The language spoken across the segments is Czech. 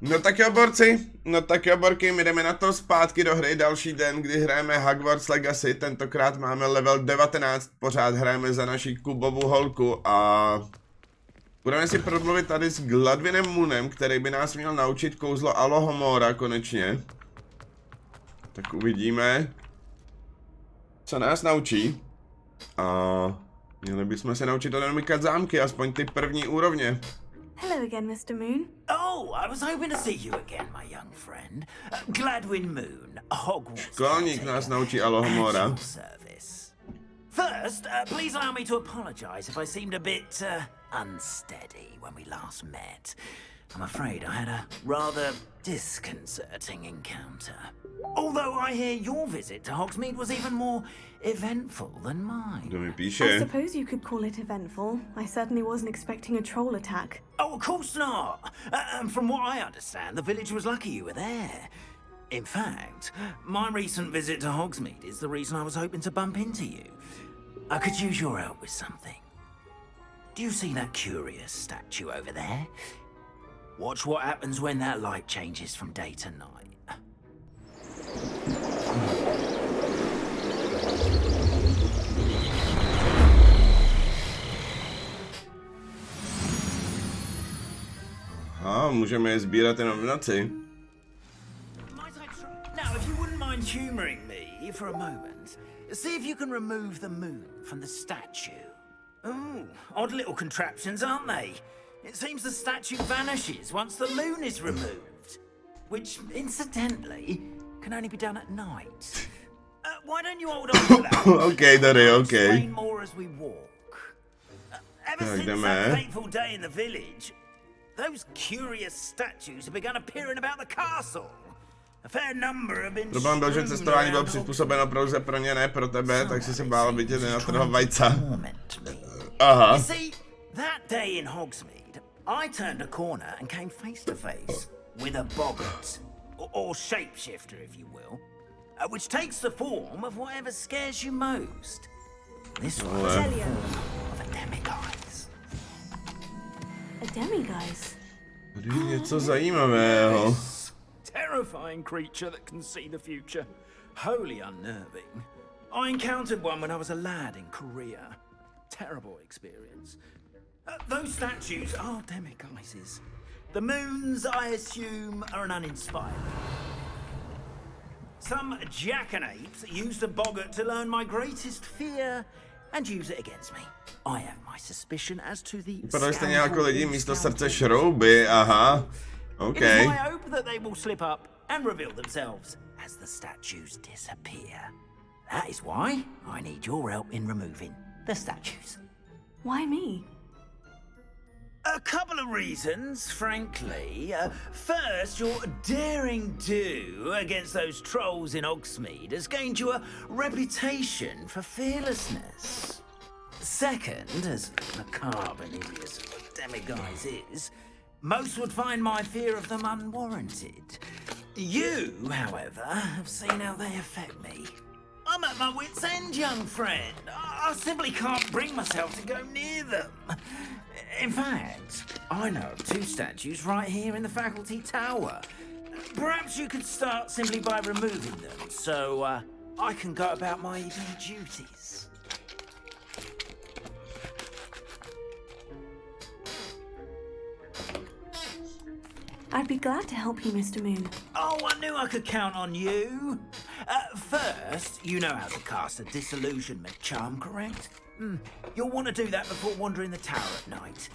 No tak jo, borci, no tak jo, borky, my jdeme na to zpátky do hry, další den, kdy hrajeme Hogwarts Legacy, tentokrát máme level 19, pořád hrajeme za naši Kubovu holku a budeme si promluvit tady s Gladwinem Moonem, který by nás měl naučit kouzlo Alohomora konečně. Tak uvidíme, co nás naučí. A měli bychom se naučit odemykat zámky, aspoň ty první úrovně. Hello again, Mr. Moon. Oh, I was hoping to see you again, my young friend. Gladwin Moon, Hogwarts. Školník nás naučí Alohomora. First, please allow me to apologize if I seemed a bit unsteady when we last met. I'm afraid I had a rather disconcerting encounter. Although I hear your visit to Hogsmeade was even more eventful than mine. Kdo mi I píše? suppose you could call it eventful. I certainly wasn't expecting a troll attack. Oh, of course not. From what I understand, the village was lucky you were there. In fact, my recent visit to Hogsmeade is the reason I was hoping to bump into you. I could use your help with something. Do you see that curious statue over there? Watch what happens when that light changes from day to night. A můžeme je sbírat jenom v noci. Now, if you wouldn't mind humoring me for a moment, see if you can remove the moon from the statue. Oh, odd little contraptions, aren't they? It seems the statue vanishes once the moon is removed, which, incidentally, can only be done at night. Why don't you hold on to that? Okay, Daddy, I'll okay. explain more as we walk. Ever Tak since jdeme. that fateful day in the village, those curious statues have begun appearing about the castle. A fair number have been Problém byl, že strewn cestování bylo around přizpůsobeno pouze pro ně, ne pro tebe, tak jsi se bál vidět na trho trying vajca. to torment me. Aha. You see, that day in Hogsmeade, I turned a corner and came face to face with a boggart, or shapeshifter, if you will, which takes the form of whatever scares you most. This one was in the form of a demiguise. A demiguise? Tady je něco zajímavého. Terrifying creature that can see the future. Wholly unnerving. I encountered one when I was a lad in Korea. Terrible experience. Those statues are demiguises. The moons, I assume, are an uninspired. Some jackanapes used a boggart to learn my greatest fear and use it against me. I have my suspicion as to the Vypadají stejně jako lidi místo srdce šrouby, aha. It OK. is my hope that they will slip up and reveal themselves as the statues disappear. That is why I need your help in removing the statues. Why me? A couple of reasons, frankly. First, your daring do against those trolls in Hogsmeade has gained you a reputation for fearlessness. Second, as macabre and hideous as a demiguise is, most would find my fear of them unwarranted. You, however, have seen how they affect me. I'm at my wit's end, young friend. I simply can't bring myself to go near them. In fact, I know of two statues right here in the faculty tower. Perhaps you could start simply by removing them, so I can go about my evening duties. I'd be glad to help you, Mr. Moon. Oh, I knew I could count on you. First, you know how to cast a disillusionment charm, correct? You'll want to do that before wandering the tower at night.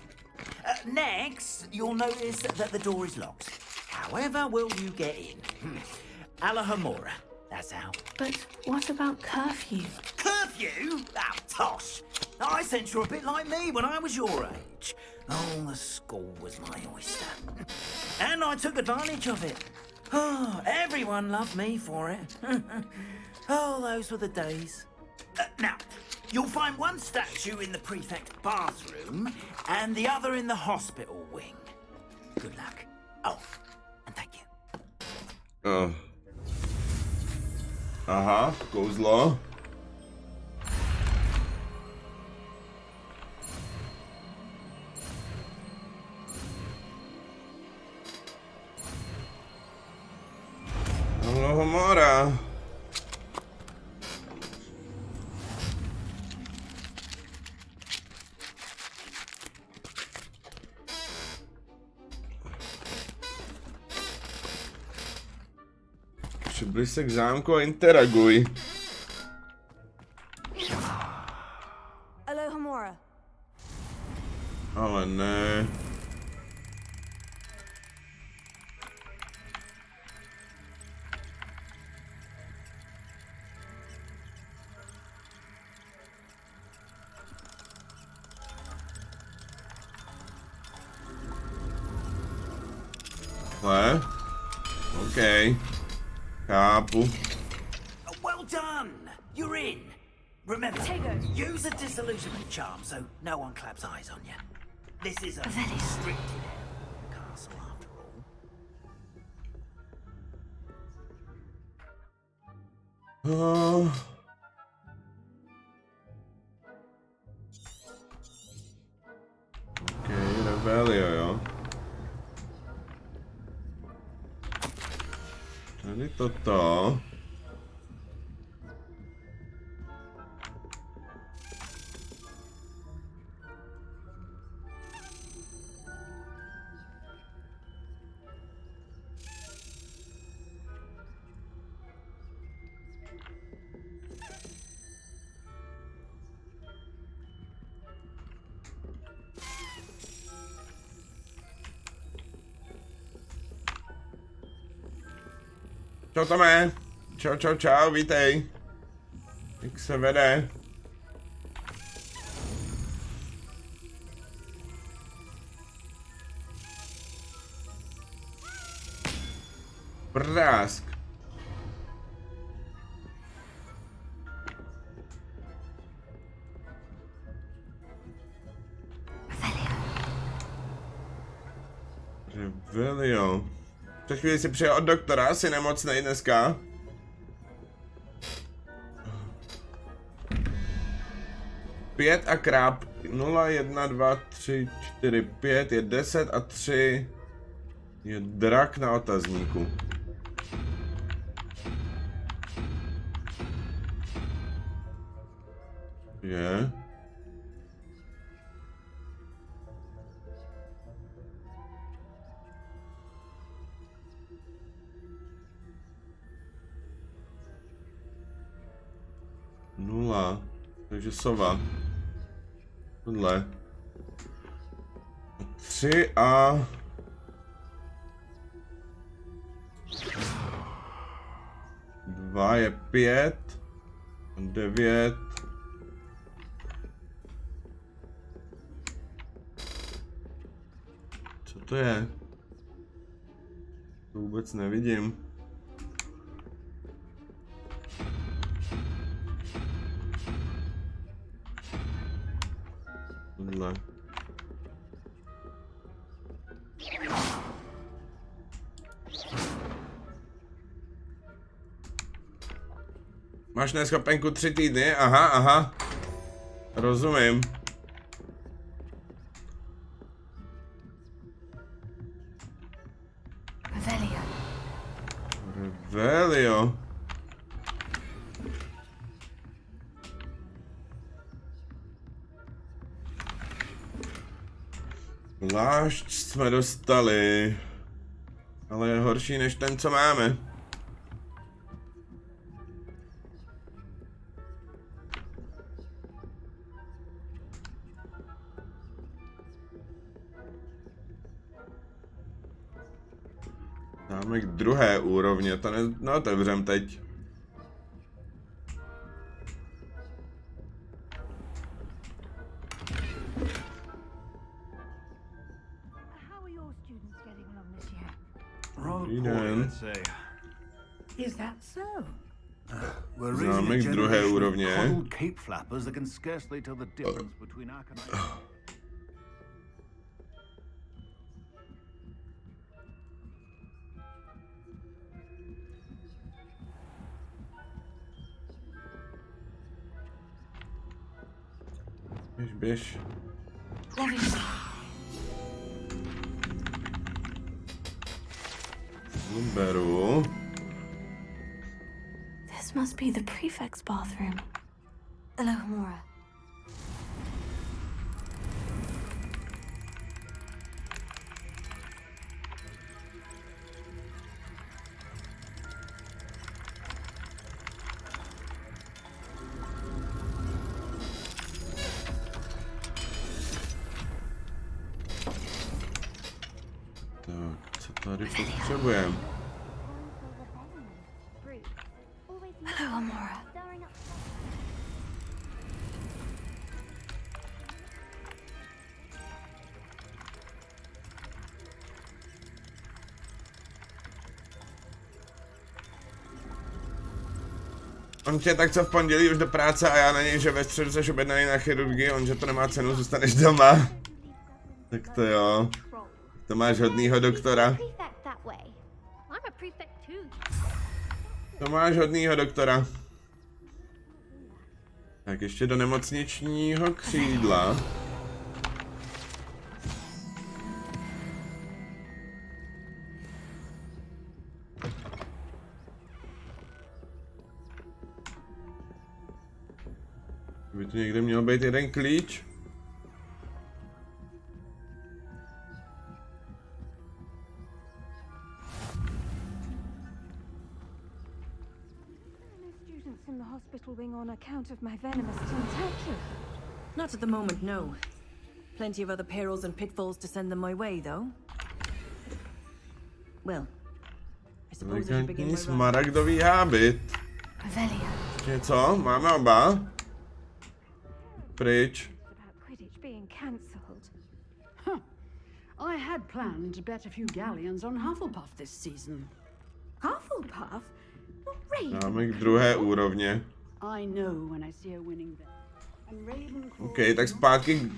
Next, you'll notice that the door is locked. However will you get in? Alohomora, that's how. But what about curfew? Curfew? Ah, tosh. I sense you're a bit like me when I was your age. Oh, the school was my oyster. And I took advantage of it. Oh, everyone loved me for it. Oh, those were the days. Now, you'll find one statue in the prefect's bathroom and the other in the hospital wing. Good luck. Oh, and thank you. Aha, kouzlo. Alohomora. Přibliž se k zámku a interaguj. Alohomora. Ale ne. Hle. OK. Chápu. Well done! You're in. Remember, use a disillusionment charm so no one claps eyes on you. This is a restricted castle after all. OK, Rebelio, jo. Tady toto. Čau Tome. Čau, čau, čau, vítej. Jak se vede? Prásk. Revelio. Před chvíli si přijel od doktora, asi nemocnej dneska. Pět a kráp. 0, 1, 2, 3, 4, 5 je 10 a 3 je drak na otazníku. Je. Nula. Takže sova. Tohle. 3 a... 2 je 5. 9. Co to je? To vůbec nevidím. Tohle. Máš neschopenku 3 týdny? Aha, aha. Rozumím. Revelio. Plášť jsme dostali, ale je horší než ten, co máme. Dáme k druhé úrovně, to neotevřem teď. Známe k druhé úrovně. Běž, běž. Beru. must be the prefect's bathroom. Alohomora. Tak, co tady potřebujeme? Alohomora. On tě tak co v pondělí už do práce a já na něj, že ve středu seš objednaný na chirurgii, on že to nemá cenu, zůstaneš doma. Tak to jo. To máš hodnýho doktora. To máš hodnýho doktora. Tak ještě do nemocničního křídla. By tu někde měl být jeden klíč? Not at the moment, no. Plenty of other perils and pitfalls to send them my way, though. Well, I suppose I should begin my run. Smaragdový hábit. Něco? Máme oba? Pryč. I had planned to bet a few galleons on Hufflepuff this season. Hufflepuff? Not Dáme k druhé úrovně. I know when I see a winning bet. And Ravenclaw... OK, tak zpátky k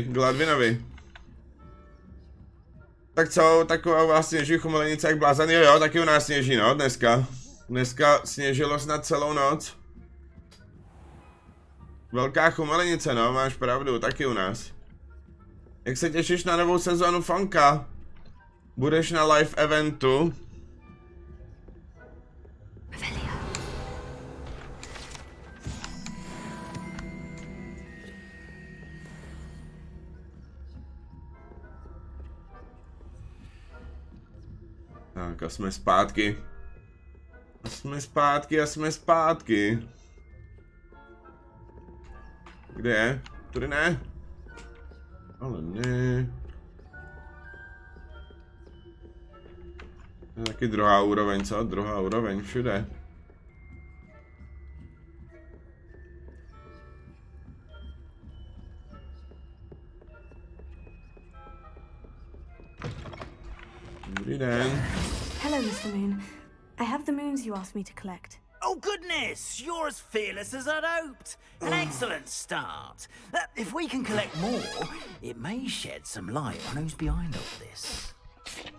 Gladwinovi. Tak co, taková vlastně sněží chumelenice jak blázen, jo, taky u nás sněží, no, dneska. Dneska sněžilo snad celou noc. Velká chumelenice, no, máš pravdu, taky u nás. Jak se těšíš na novou sezónu Funka? Budeš na live eventu? Tak a jsme zpátky. A jsme zpátky. Kde je? Tudy ne? Ale ne. To je taky druhá úroveň, co? Druhá úroveň všude. Dobrý den. Hello, Mr. Moon. I have the moons you asked me to collect. Oh, goodness! You're as fearless as I'd hoped. An excellent start. If we can collect more, it may shed some light on who's behind all this.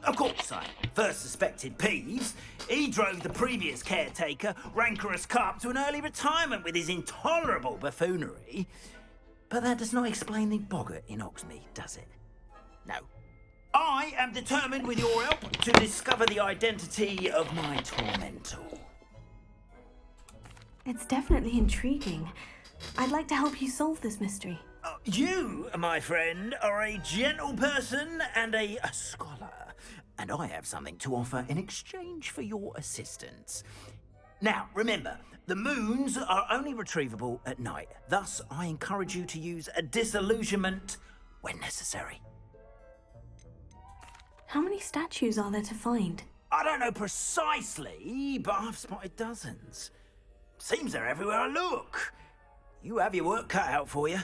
Of course, I first suspected Peeves. He drove the previous caretaker, Rancorous Carp, to an early retirement with his intolerable buffoonery. But that does not explain the boggart in Hogsmeade, does it? No. I am determined, with your help, to discover the identity of my tormentor. It's definitely intriguing. I'd like to help you solve this mystery. You, my friend, are a gentle person and a scholar, and I have something to offer in exchange for your assistance. Now, remember, the moons are only retrievable at night. Thus, I encourage you to use a disillusionment when necessary. How many statues are there to find? I don't know precisely, but I've spotted dozens. Seems they're everywhere I look. You have your work cut out for you,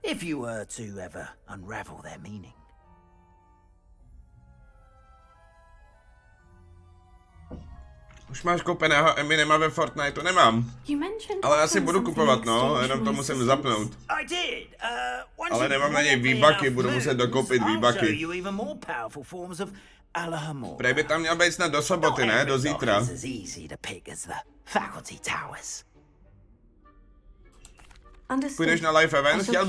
if you were to ever unravel their meaning. Už máš koupeného Eminema ve Fortniteu? Nemám. Ale já si budu kupovat, no, jenom to musím zapnout. Ale nemám na něj výbaky, budu muset dokoupit výbaky. Prej by tam měl být snad do soboty, ne? Do zítra. Půjdeš na live event? Chtěl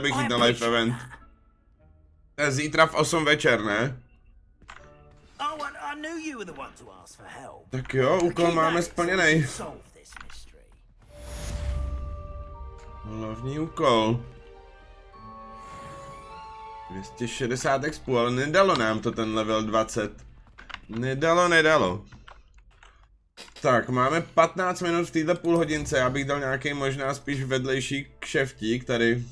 bych jít na live event. Zítra v 8 večer, ne? knew you were the one to ask for help. Tak jo, úkol máme splněný. Solve this mystery. Hlavní úkol. 260 expů, ale nedalo nám to ten level 20. Nedalo. Tak, máme 15 minut v této půlhodince, já bych dal nějaký možná spíš vedlejší kšeftík tady.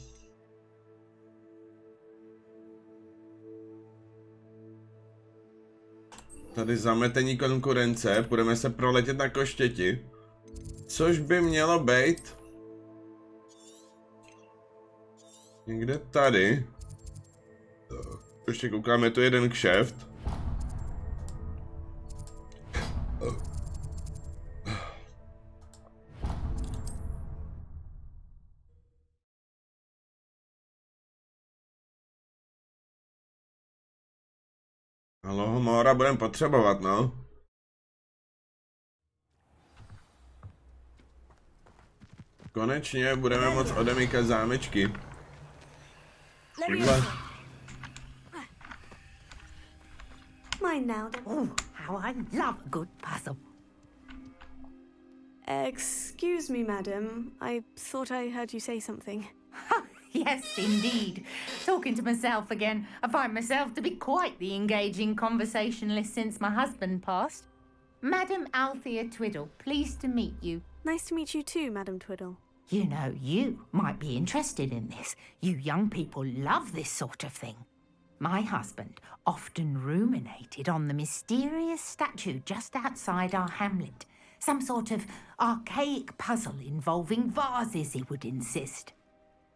Tady zametení konkurence, půjdeme se proletět na koštěti. Což by mělo být někde tady. Ještě koukáme, tu jeden kšeft. Alohomora budeme potřebovat, no. Konečně budeme moct odemykat zámečky. Takhle. Mine now, then. Oh, how I love a good puzzle. Excuse me, madam. I thought I heard you say something. Yes, indeed. Talking to myself again. I find myself to be quite the engaging conversationalist since my husband passed. Madam Althea Twiddle, pleased to meet you. Nice to meet you too, Madam Twiddle. You know, you might be interested in this. You young people love this sort of thing. My husband often ruminated on the mysterious statue just outside our hamlet. Some sort of archaic puzzle involving vases, he would insist.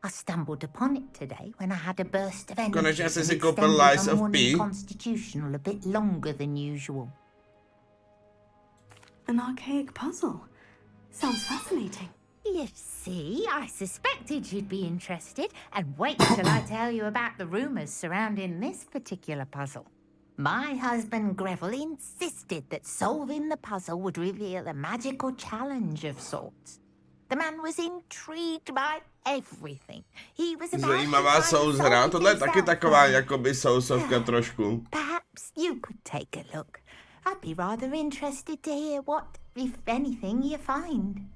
I stumbled upon it today when I had a burst of energy Konečně and jsi si extended koupil Lies my of morning P. constitutional a bit longer than usual. An archaic puzzle. Sounds fascinating. You see, I suspected you'd be interested, and wait till I tell you about the rumours surrounding this particular puzzle. My husband Greville insisted that solving the puzzle would reveal a magical challenge of sorts. The man was intrigued by everything. He was about Zajímavá souzhra, tohle je taky taková jakoby sousovka trošku. Perhaps you could take a look. I'd be rather interested to hear what, if anything, you find.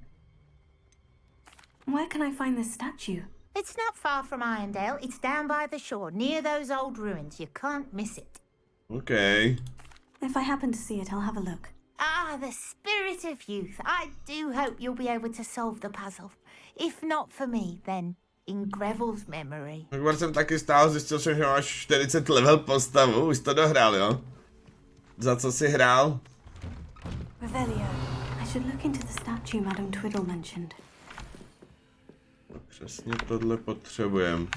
Where can I find this statue? It's not far from Irondale. It's down by the shore, near those old ruins. You can't miss it. Okay. If I happen to see it, I'll have a look. Ah, the spirit of youth. I do hope you'll be able to solve the puzzle. If not for me, then in Greville's memory. Takhle jsem taky stál, zjistil jsem, že máš 40 level postavu, už to dohrál, jo? Za co jsi hrál? Revelio. I should look into the statue Madam Twiddle mentioned. Přesně tohle potřebujem.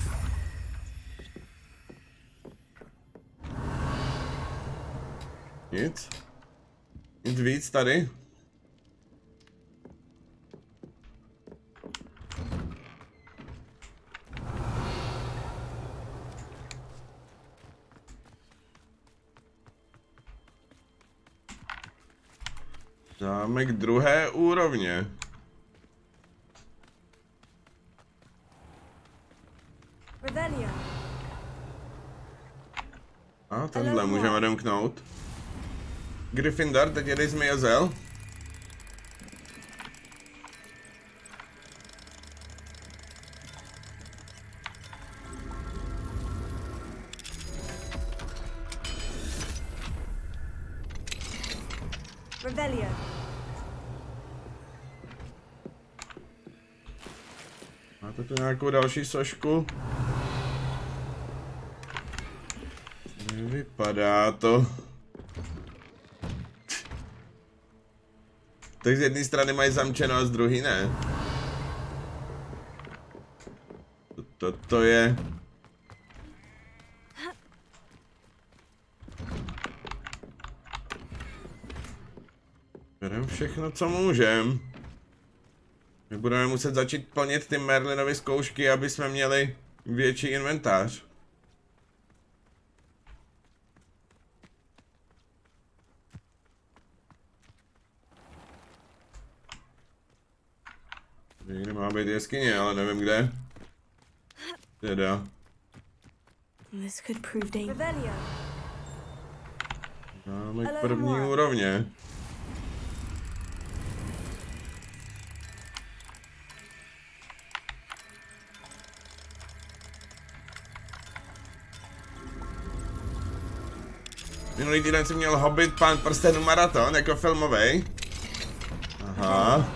Nic? Nic víc tady? Zámek druhé úrovně. Revelio. A tenhle můžeme domknout. Gryffindor, teď jedej zmijezel. Revelio. Máte tu nějakou další sošku? Nevypadá to. Tak z jedné strany mají zamčeno a z druhé ne. To je... Bereme všechno, co můžem. My budeme muset začít plnit ty Merlinovy zkoušky, aby jsme měli větší inventář. Někde má být jeskyně, ale nevím kde. Teda. This could prove dangerous. Revelio. Máme k první úrovně. Minulý týden jsem měl Hobbit Pán prstenů maraton, jako filmovej. Aha.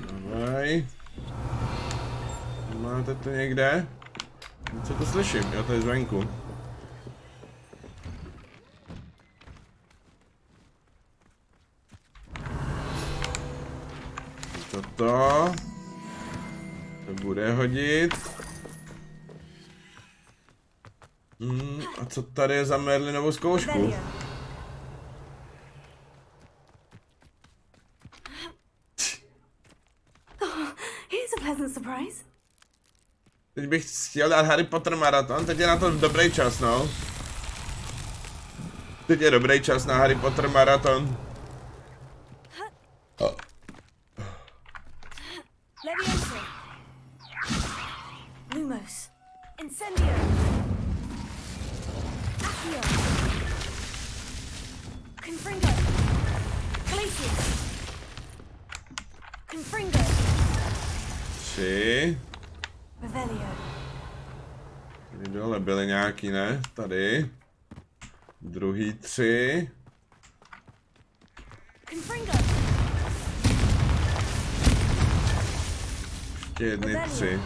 Davaj. Máte to někde? Co to slyším? Jo, to je zvenku. Toto. To bude hodit. A co tady je za Merlinovou zkoušku? Here's a pleasant surprise. Teď bych chtěl dát Harry Potter maraton, teď je na to dobrý čas, no. Teď je dobrý čas na Harry Potter maraton. Leviosa. Lumos. Incendio. Accio. Confringo. Glacius. Confringo. 3. Revelio. Tady dole byly nějaký, ne? Tady. Druhý 3. Confringo. Ještě jedny 3.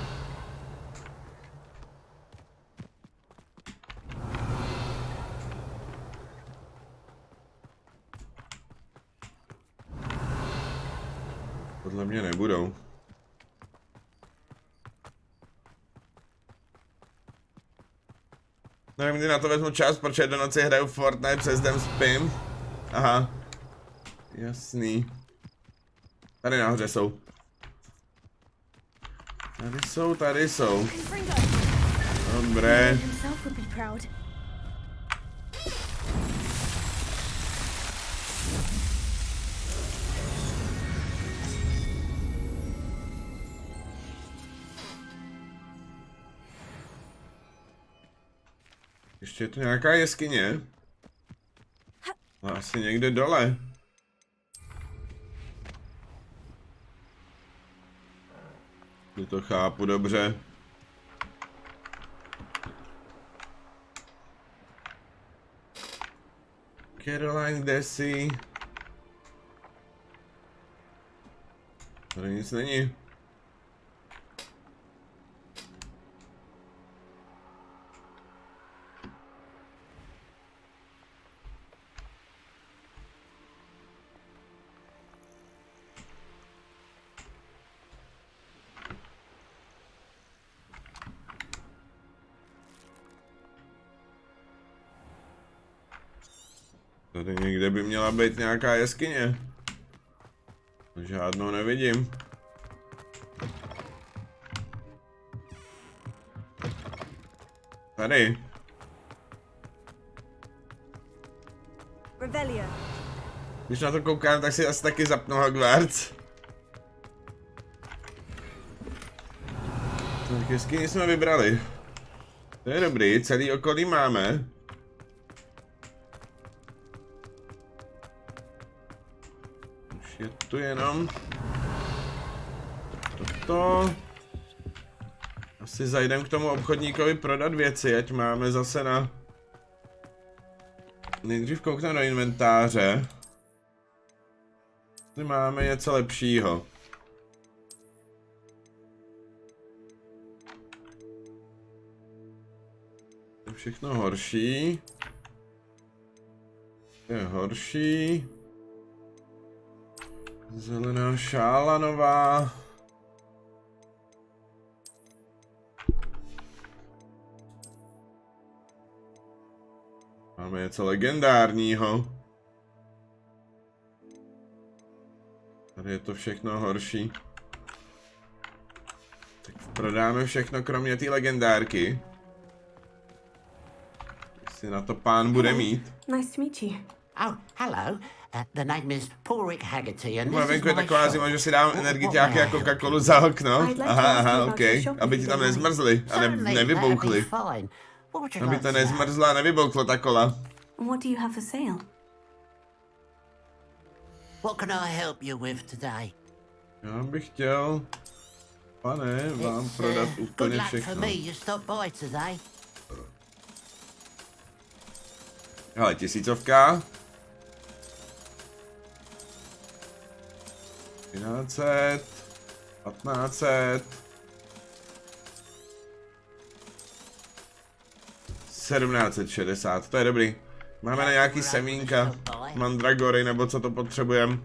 Podle mě nebudou. Nevím, kdy na to vezmu čas, protože do noci hraju Fortnite, přes den spím. Aha. Jasný. Tady nahoře jsou. Tady jsou. Dobré. Ještě je tu nějaká jeskyně. A asi někde dole. Tu to chápu dobře. Caroline Desi. Tady nic není. Tady někde by měla být nějaká jeskyně. Žádnou nevidím. Tady. Revelio. Když na to koukám, tak si asi taky zapnu Hogwarts. Tak jeskyni jsme vybrali. To je dobrý, celý okolí máme. Už je tu jenom toto. Asi zajdem k tomu obchodníkovi prodat věci, ať máme zase na... Nejdřív koukneme do inventáře. Tady máme něco lepšího. To je všechno horší. To je horší. Zelená šála nová. Máme něco legendárního. Tady je to všechno horší. Tak prodáme všechno kromě té legendárky. Jestli na to pán bude mít. Nice to meet you. Oh, hello. The name is Porrick Haggerty, and this is Venku je my taková shop. zima, že si dám What energiťáky may I jako help you Coca-Colu za okno. I'd like to ask Aha, you aha, about okej. your shopping Aby ti tam today. nezmrzly a Certainly, nevyboukly. that'd be fine. What would you Aby like to to know? nezmrzlo a nevybouklo ta kola. What do you have for sale? What can I help you with today? Já bych chtěl, pane, vám It's, prodat good úplně luck for všechno. me you stopped by today. Hele, 1000. 1300, 1500, 1760, to je dobrý. Máme na nějaký semínka, mandragory nebo co to potřebujeme.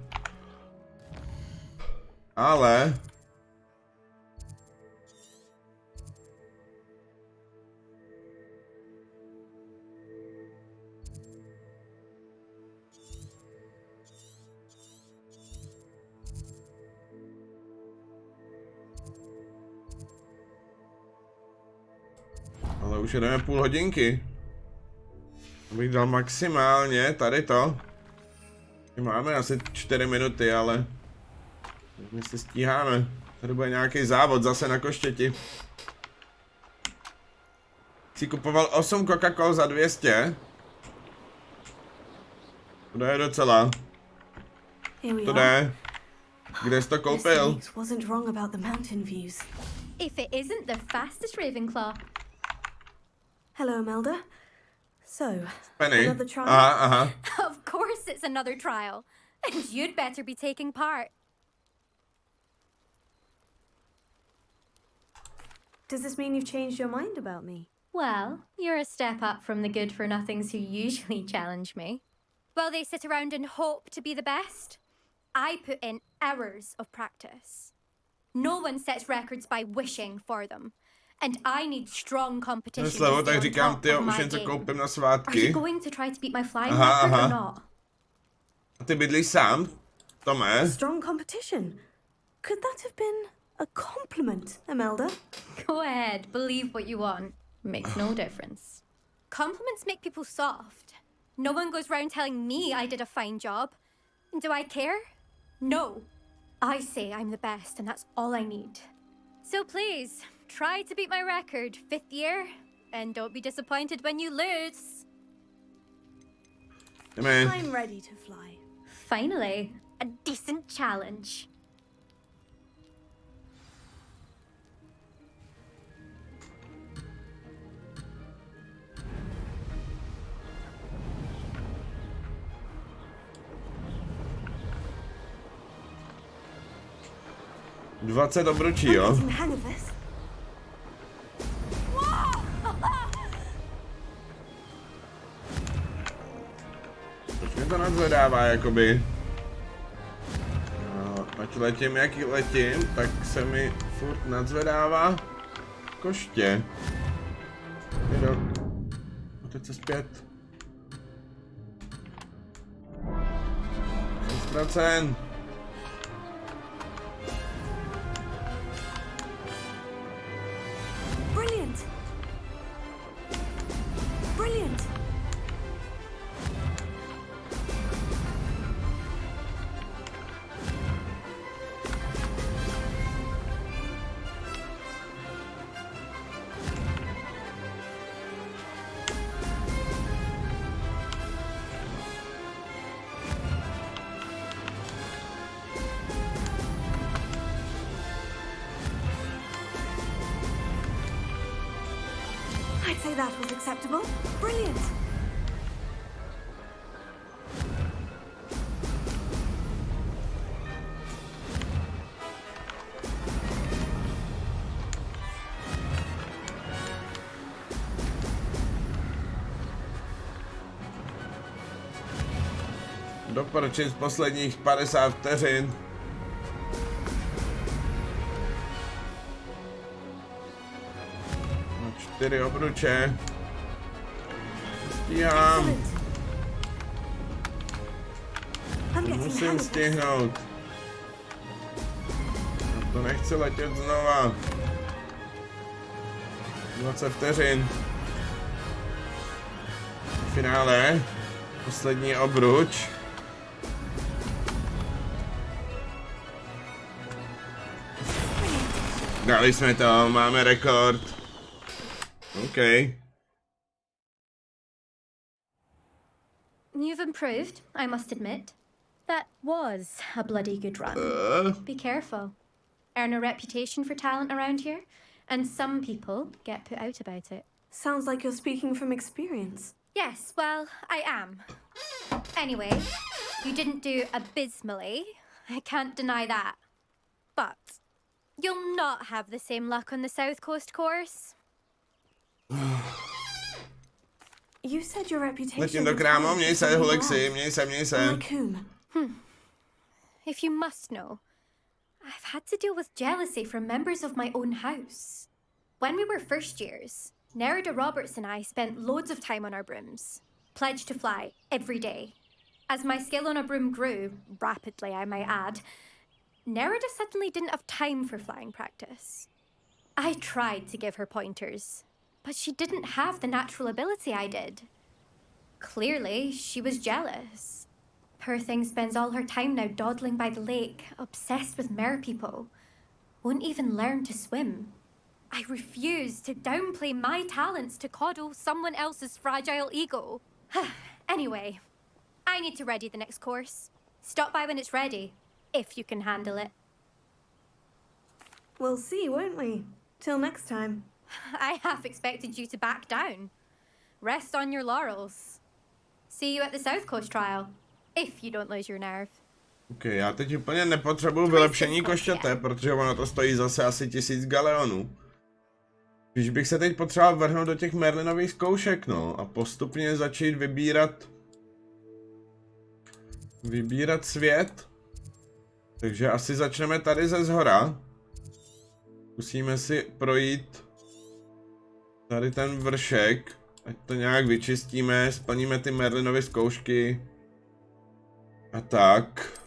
Ale... Ale už jedeme půl hodinky. Abych dal maximálně tady to. Máme asi 4 minuty, ale... My si stíháme. Tady bude nějaký závod zase na koštěti. Jsi kupoval 8 Coca-Col za 200. To je docela. Here we To are. jde. Kde jsi to Mr. koupil? Weeks wasn't wrong about the mountain views. If it isn't the fastest Ravenclaw. Hello, Imelda. So, Penny. another trial? Aha. Of course it's another trial. And you'd better be taking part. Does this mean you've changed your mind about me? Well, you're a step up from the good-for-nothings who usually challenge me. While they sit around and hope to be the best, I put in hours of practice. No one sets records by wishing for them. And I need strong competition to Slovo, stay tak on říkám, top tyjo, of už my něco game. koupím na Are you svátky. going to try to beat my flying Aha, record aha. or not? A ty bydlíš sám? Tome? Strong competition. Could that have been a compliment, Imelda? Go ahead, believe what you want. Makes no difference. Compliments make people soft. No one goes round telling me I did a fine job. Do I care? No. I say I'm the best, and that's all I need. So please, try to beat my record 5th year, and don't be disappointed when you lose. Jdeme. I'm ready to fly. Finally, a decent challenge. Dvacet obručí, jo? Getting the hang of this. Proč mě to nadzvedává, jakoby? No, ať letím, jak letím, tak se mi furt nadzvedává koště. Jdo. A teď se zpět. 6%. Brilliant. Brilliant. I'd say that was acceptable. Brilliant. Doporučím z posledních 50 vteřin. Na 4 obruče. Stíhám. Excellent. I'm getting the Musím hang of this. stihnout. Já to nechci letět znova. 20 vteřin. Finále. Poslední obruč. Dali jsme to, máme rekord. OK. You've improved, I must admit. That was a bloody good run. Be careful. Earn a reputation for talent around here, and some people get put out about it. Sounds like you're speaking from experience. Yes, well, I am. Anyway, you didn't do abysmally. I can't deny that. But you'll not have the same luck on the South Coast course. You said your reputation. Letím do krámu, měj se, Hulexi, měj se. Raccoon. If you must know, I've had to deal with jealousy from members of my own house. When we were first years, Nerida Roberts and I spent loads of time on our brooms, pledged to fly every day. As my skill on a broom grew, rapidly I might add, Nerida suddenly didn't have time for flying practice. I tried to give her pointers, but she didn't have the natural ability I did. Clearly, she was jealous. Poor thing spends all her time now dawdling by the lake, obsessed with merpeople. Won't even learn to swim. I refuse to downplay my talents to coddle someone else's fragile ego. Anyway, I need to ready the next course. Stop by when it's ready, if you can handle it. We'll see, won't we? Till next time. I half expected you to back down. Rest on your laurels. See you at the South Coast trial, if you don't lose your nerve. OK, já teď úplně nepotřebuju vylepšení koštěte, protože ono to stojí zase asi 1000 galeonů. Když bych se teď potřeboval vrhnout do těch Merlinových zkoušek, no, a postupně začít vybírat svět. Takže asi začneme tady ze zhora. Zkusíme si projít tady ten vršek, ať to nějak vyčistíme, splníme ty Merlinovy zkoušky. A tak.